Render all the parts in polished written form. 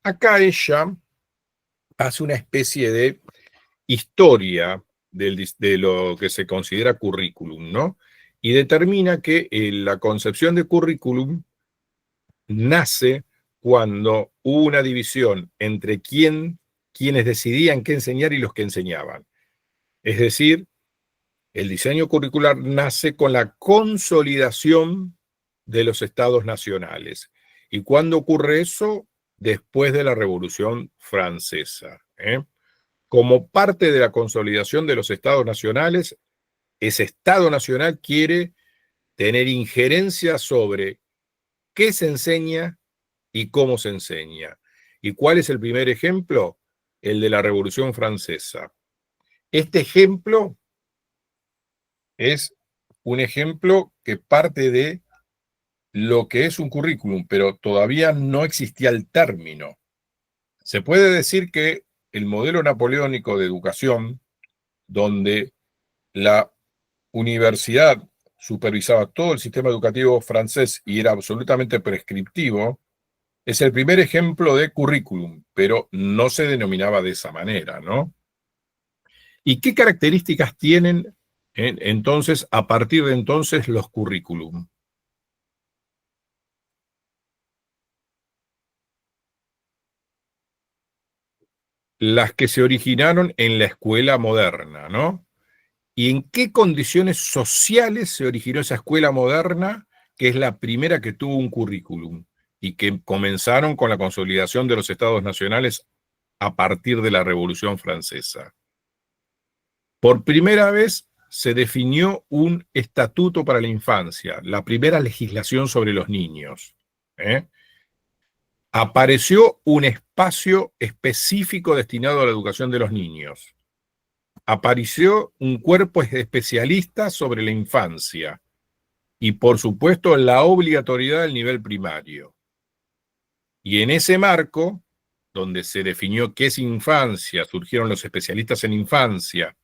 acá ella hace una especie de historia de lo que se considera currículum, ¿no? Y determina que la concepción de currículum nace cuando hubo una división entre quienes decidían qué enseñar y los que enseñaban. Es decir, el diseño curricular nace con la consolidación de los estados nacionales. ¿Y cuándo ocurre eso? Después de la Revolución Francesa. Como parte de la consolidación de los estados nacionales, ese estado nacional quiere tener injerencia sobre qué se enseña y cómo se enseña. ¿Y cuál es el primer ejemplo? El de la Revolución Francesa. Este ejemplo es un ejemplo que parte de lo que es un currículum, pero todavía no existía el término. Se puede decir que el modelo napoleónico de educación, donde la universidad supervisaba todo el sistema educativo francés y era absolutamente prescriptivo, es el primer ejemplo de currículum, pero no se denominaba de esa manera, ¿no? ¿Y qué características tienen entonces, a partir de entonces, los currículum? Las que se originaron en la escuela moderna, ¿no? ¿Y en qué condiciones sociales se originó esa escuela moderna, que es la primera que tuvo un currículum y que comenzaron con la consolidación de los estados nacionales a partir de la Revolución Francesa? Por primera vez se definió un estatuto para la infancia, la primera legislación sobre los niños. Apareció un espacio específico destinado a la educación de los niños. Apareció un cuerpo especialista sobre la infancia y, por supuesto, la obligatoriedad del nivel primario. Y en ese marco, donde se definió qué es infancia, surgieron los especialistas en infancia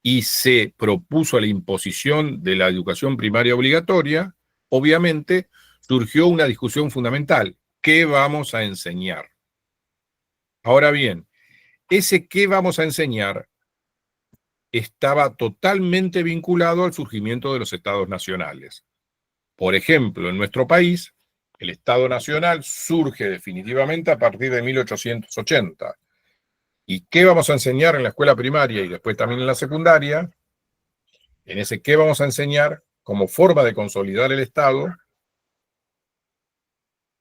y se propuso la imposición de la educación primaria obligatoria, obviamente surgió una discusión fundamental. ¿Qué vamos a enseñar? Ahora bien, ese qué vamos a enseñar estaba totalmente vinculado al surgimiento de los estados nacionales. Por ejemplo, en nuestro país, el Estado Nacional surge definitivamente a partir de 1880. ¿Y qué vamos a enseñar en la escuela primaria y después también en la secundaria? En ese qué vamos a enseñar, como forma de consolidar el Estado,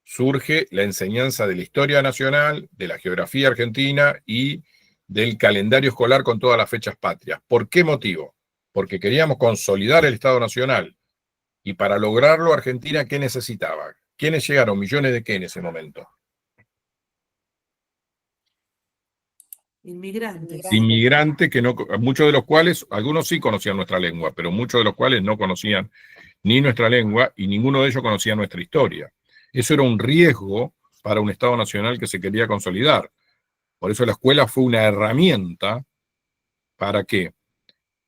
surge la enseñanza de la historia nacional, de la geografía argentina y del calendario escolar con todas las fechas patrias. ¿Por qué motivo? Porque queríamos consolidar el Estado Nacional. Y para lograrlo, Argentina, ¿qué necesitaba? ¿Quiénes llegaron? Millones de qué en ese momento. Inmigrantes que no, muchos de los cuales, algunos sí conocían nuestra lengua, pero muchos de los cuales no conocían ni nuestra lengua y ninguno de ellos conocía nuestra historia. Eso era un riesgo para un Estado nacional que se quería consolidar. Por eso la escuela fue una herramienta. ¿Para qué?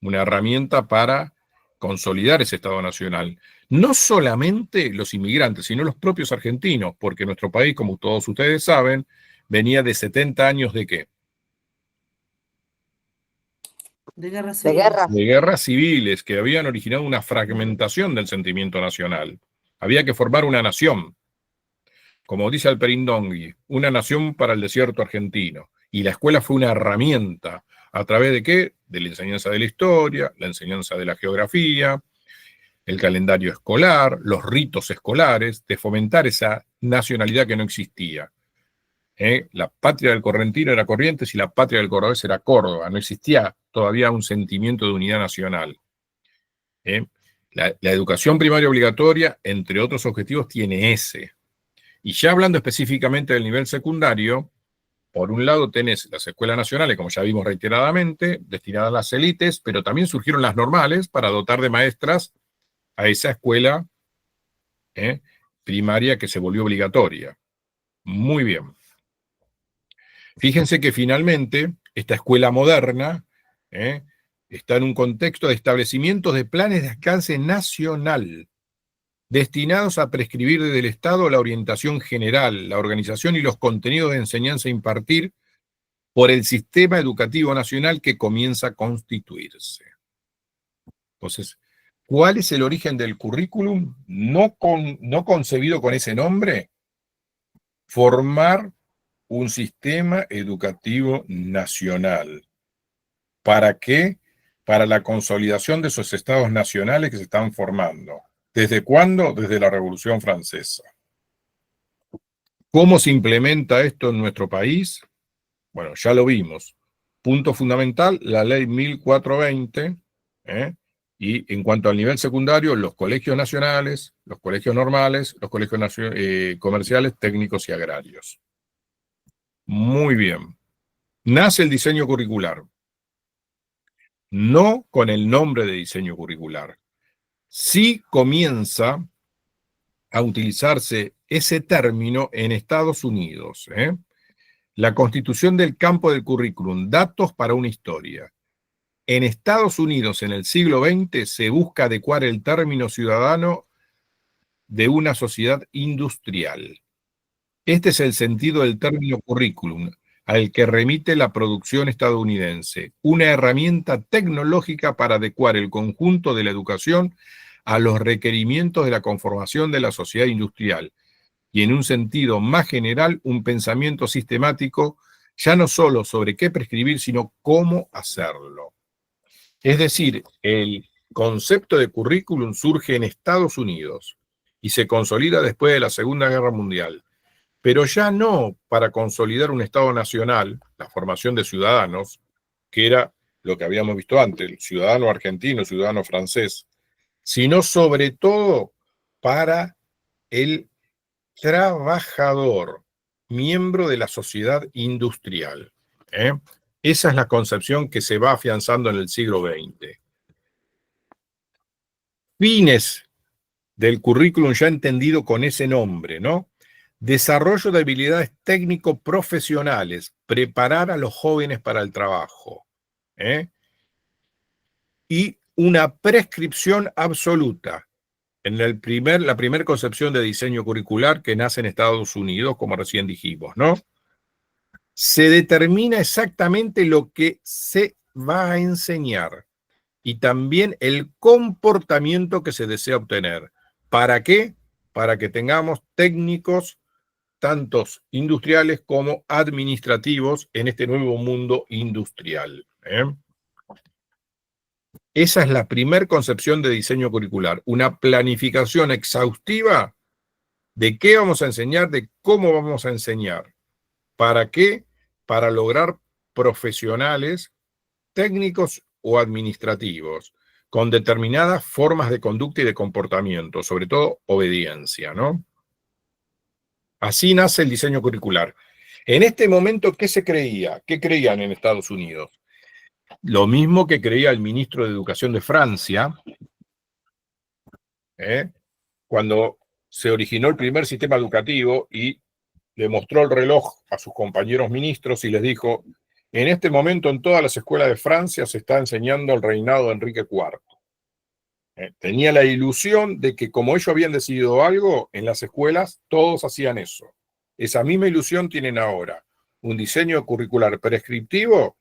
Una herramienta para consolidar ese Estado nacional. No solamente los inmigrantes, sino los propios argentinos, porque nuestro país, como todos ustedes saben, venía de 70 años ¿de qué? De guerras civiles. De guerras civiles que habían originado una fragmentación del sentimiento nacional. Había que formar una nación, como dice Alperindongui, una nación para el desierto argentino. Y la escuela fue una herramienta. ¿A través de qué? De la enseñanza de la historia, la enseñanza de la geografía, el calendario escolar, los ritos escolares, de fomentar esa nacionalidad que no existía. La patria del correntino era Corrientes y la patria del cordobés era Córdoba. No existía todavía un sentimiento de unidad nacional. La educación primaria obligatoria, entre otros objetivos, tiene ese. Y ya hablando específicamente del nivel secundario, por un lado tenés las escuelas nacionales, como ya vimos reiteradamente, destinadas a las élites, pero también surgieron las normales para dotar de maestras a esa escuela primaria que se volvió obligatoria. Muy bien. Fíjense que finalmente esta escuela moderna está en un contexto de establecimientos de planes de alcance nacional. destinados a prescribir desde el Estado la orientación general, la organización y los contenidos de enseñanza a impartir por el sistema educativo nacional que comienza a constituirse. Entonces, ¿cuál es el origen del currículum? No concebido con ese nombre, formar un sistema educativo nacional. ¿Para qué? Para la consolidación de esos estados nacionales que se están formando. ¿Desde cuándo? Desde la Revolución Francesa. ¿Cómo se implementa esto en nuestro país? Bueno, ya lo vimos. Punto fundamental, la ley 1420, y en cuanto al nivel secundario, los colegios nacionales, los colegios normales, los colegios comerciales, técnicos y agrarios. Muy bien. Nace el diseño curricular. No con el nombre de diseño curricular. Sí comienza a utilizarse ese término en Estados Unidos. La constitución del campo del currículum, datos para una historia. En Estados Unidos, en el siglo XX, se busca adecuar el término ciudadano de una sociedad industrial. Este es el sentido del término currículum, al que remite la producción estadounidense, una herramienta tecnológica para adecuar el conjunto de la educación a los requerimientos de la conformación de la sociedad industrial, y en un sentido más general, un pensamiento sistemático, ya no solo sobre qué prescribir, sino cómo hacerlo. Es decir, el concepto de currículum surge en Estados Unidos y se consolida después de la Segunda Guerra Mundial, pero ya no para consolidar un Estado nacional, la formación de ciudadanos, que era lo que habíamos visto antes, el ciudadano argentino, el ciudadano francés, sino sobre todo para el trabajador, miembro de la sociedad industrial. Esa es la concepción que se va afianzando en el siglo XX. Fines del currículum ya entendido con ese nombre, ¿no? Desarrollo de habilidades técnico-profesionales, preparar a los jóvenes para el trabajo. Y una prescripción absoluta. En la primera concepción de diseño curricular que nace en Estados Unidos, como recién dijimos, ¿no? Se determina exactamente lo que se va a enseñar y también el comportamiento que se desea obtener. ¿Para qué? Para que tengamos técnicos, tantos industriales como administrativos, en este nuevo mundo industrial. Esa es la primera concepción de diseño curricular, una planificación exhaustiva de qué vamos a enseñar, de cómo vamos a enseñar. ¿Para qué? Para lograr profesionales técnicos o administrativos con determinadas formas de conducta y de comportamiento, sobre todo obediencia, ¿no? Así nace el diseño curricular. En este momento, ¿qué se creía? ¿Qué creían en Estados Unidos? Lo mismo que creía el ministro de Educación de Francia, cuando se originó el primer sistema educativo y le mostró el reloj a sus compañeros ministros y les dijo: en este momento en todas las escuelas de Francia se está enseñando el reinado de Enrique IV. Tenía la ilusión de que como ellos habían decidido algo, en las escuelas todos hacían eso. Esa misma ilusión tienen ahora. Un diseño curricular prescriptivo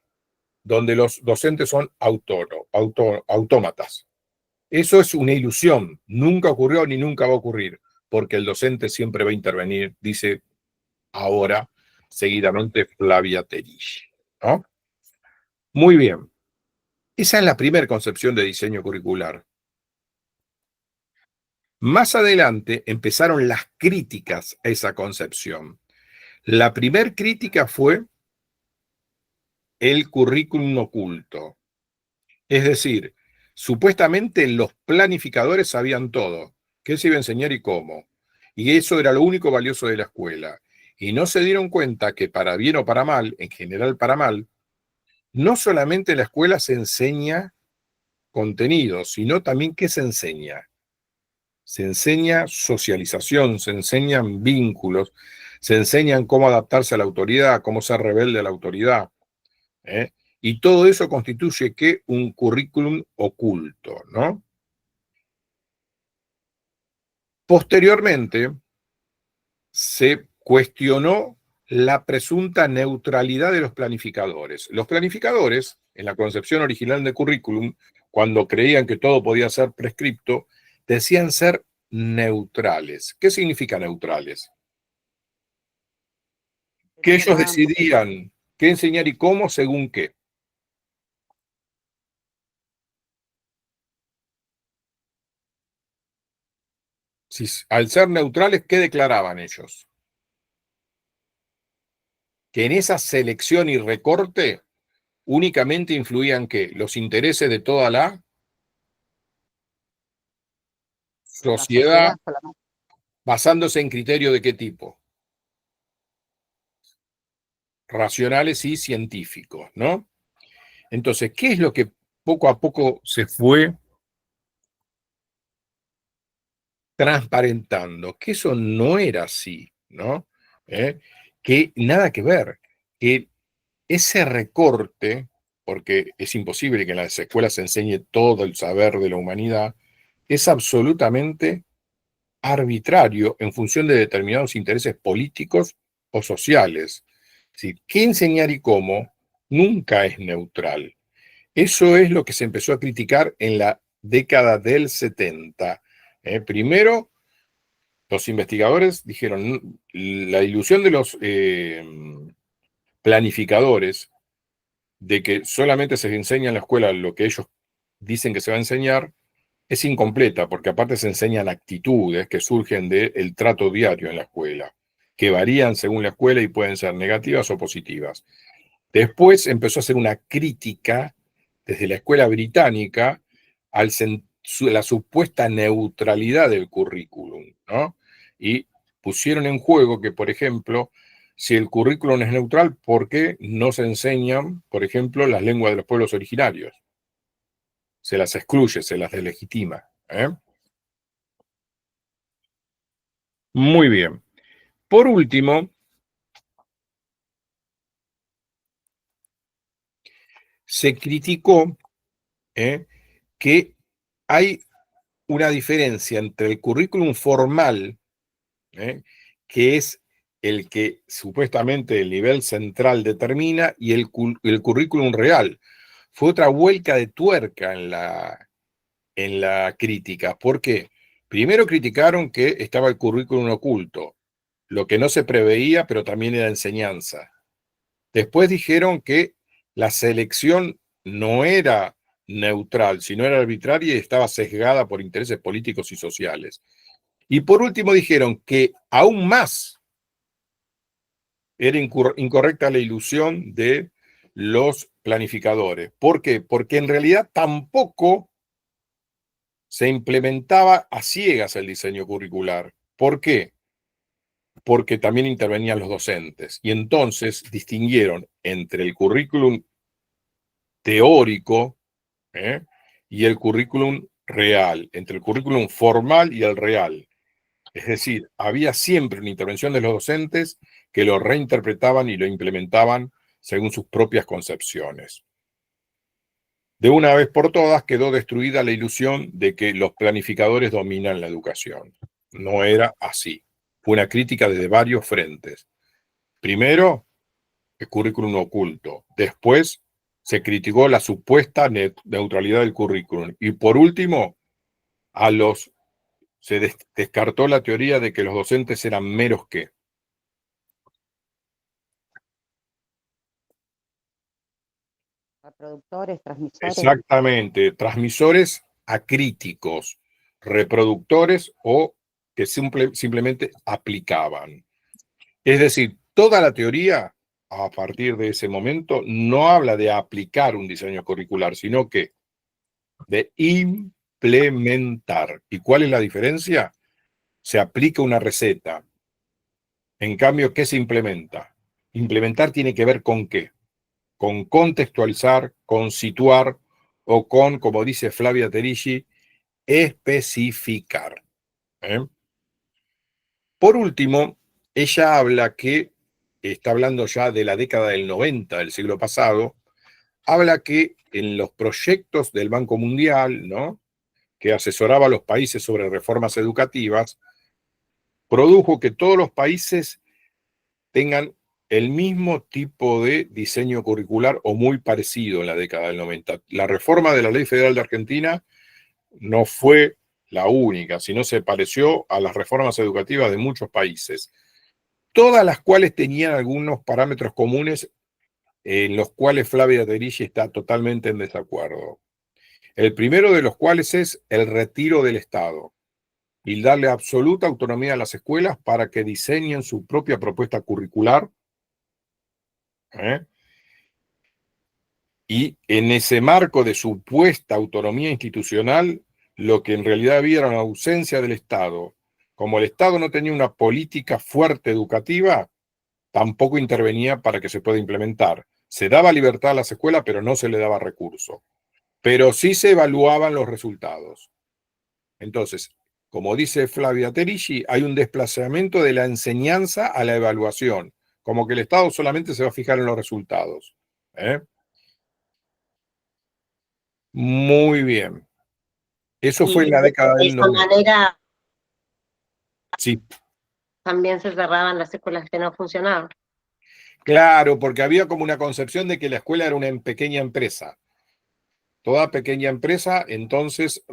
donde los docentes son autómatas. Eso es una ilusión. Nunca ocurrió ni nunca va a ocurrir, porque el docente siempre va a intervenir, dice ahora seguidamente Flavia Terici, ¿no? Muy bien. Esa es la primera concepción de diseño curricular. Más adelante empezaron las críticas a esa concepción. La primera crítica fue el currículum oculto. Es decir, supuestamente los planificadores sabían todo, qué se iba a enseñar y cómo. Y eso era lo único valioso de la escuela. Y no se dieron cuenta que para bien o para mal, en general para mal, no solamente en la escuela se enseña contenido, sino también qué se enseña. Se enseña socialización, se enseñan vínculos, se enseñan cómo adaptarse a la autoridad, cómo ser rebelde a la autoridad. Y todo eso constituye ¿qué? Un currículum oculto, ¿no? Posteriormente, se cuestionó la presunta neutralidad de los planificadores. Los planificadores, en la concepción original de currículum, cuando creían que todo podía ser prescripto, decían ser neutrales. ¿Qué significa neutrales? Que ellos decidían qué enseñar y cómo según qué. Si, al ser neutrales, ¿qué declaraban ellos? Que en esa selección y recorte únicamente influían ¿qué? Los intereses de toda la sociedad, basándose en criterios de qué tipo, racionales y científicos, ¿no? Entonces, ¿qué es lo que poco a poco se fue transparentando? Que eso no era así, ¿no? Que nada que ver, que ese recorte, porque es imposible que en las escuelas se enseñe todo el saber de la humanidad, es absolutamente arbitrario en función de determinados intereses políticos o sociales. Es qué enseñar y cómo nunca es neutral. Eso es lo que se empezó a criticar en la década del 70. Primero, los investigadores dijeron, la ilusión de los planificadores de que solamente se enseña en la escuela lo que ellos dicen que se va a enseñar, es incompleta, porque aparte se enseñan actitudes que surgen del trato diario en la escuela, que varían según la escuela y pueden ser negativas o positivas. Después empezó a hacer una crítica desde la escuela británica a la supuesta neutralidad del currículum, ¿no? Y pusieron en juego que, por ejemplo, si el currículum es neutral, ¿por qué no se enseñan, por ejemplo, las lenguas de los pueblos originarios? Se las excluye, se las deslegitima. Muy bien. Por último, se criticó que hay una diferencia entre el currículum formal, que es el que supuestamente el nivel central determina, y el currículum real. Fue otra vuelta de tuerca en la crítica. ¿Por qué? Primero criticaron que estaba el currículum oculto, lo que no se preveía, pero también era enseñanza. Después dijeron que la selección no era neutral, sino era arbitraria y estaba sesgada por intereses políticos y sociales. Y por último dijeron que aún más era incorrecta la ilusión de los planificadores. ¿Por qué? Porque en realidad tampoco se implementaba a ciegas el diseño curricular. ¿Por qué? Porque también intervenían los docentes. Y entonces distinguieron entre el currículum teórico y el currículum real, entre el currículum formal y el real. Es decir, había siempre una intervención de los docentes que lo reinterpretaban y lo implementaban según sus propias concepciones. De una vez por todas quedó destruida la ilusión de que los planificadores dominan la educación. No era así. Fue una crítica desde varios frentes. Primero, el currículum oculto. Después, se criticó la supuesta neutralidad del currículum. Y por último, se descartó la teoría de que los docentes eran meros que. Reproductores, transmisores. Exactamente, transmisores acríticos, reproductores o que simplemente aplicaban. Es decir, toda la teoría a partir de ese momento no habla de aplicar un diseño curricular, sino que de implementar. ¿Y cuál es la diferencia? Se aplica una receta. En cambio, ¿qué se implementa? Implementar tiene que ver con qué, con contextualizar, con situar o con, como dice Flavia Terigi, especificar. Por último, ella habla que, está hablando ya de la década del 90 del siglo pasado, habla que en los proyectos del Banco Mundial, ¿no?, que asesoraba a los países sobre reformas educativas, produjo que todos los países tengan el mismo tipo de diseño curricular o muy parecido en la década del 90. La reforma de la Ley Federal de Argentina no fue la única, sino se pareció a las reformas educativas de muchos países, todas las cuales tenían algunos parámetros comunes en los cuales Flavia Derigi está totalmente en desacuerdo. El primero de los cuales es el retiro del Estado y darle absoluta autonomía a las escuelas para que diseñen su propia propuesta curricular. Y en ese marco de supuesta autonomía institucional, lo que en realidad había era una ausencia del Estado. Como el Estado no tenía una política fuerte educativa, tampoco intervenía para que se pueda implementar. Se daba libertad a las escuelas, pero no se le daba recurso. Pero sí se evaluaban los resultados. Entonces, como dice Flavia Derigi, hay un desplazamiento de la enseñanza a la evaluación, como que el Estado solamente se va a fijar en los resultados. Muy bien. Eso fue en la década De del esa 90. manera Sí, también se cerraban las escuelas que no funcionaban. claro, porque había como una concepción de que la escuela era una pequeña empresa. Toda pequeña empresa, entonces,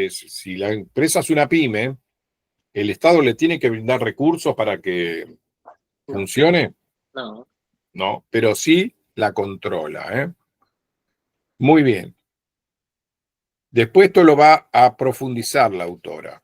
si la empresa es una pyme, ¿el Estado le tiene que brindar recursos para que funcione? No. No, pero sí la controla. Muy bien. Después esto lo va a profundizar la autora.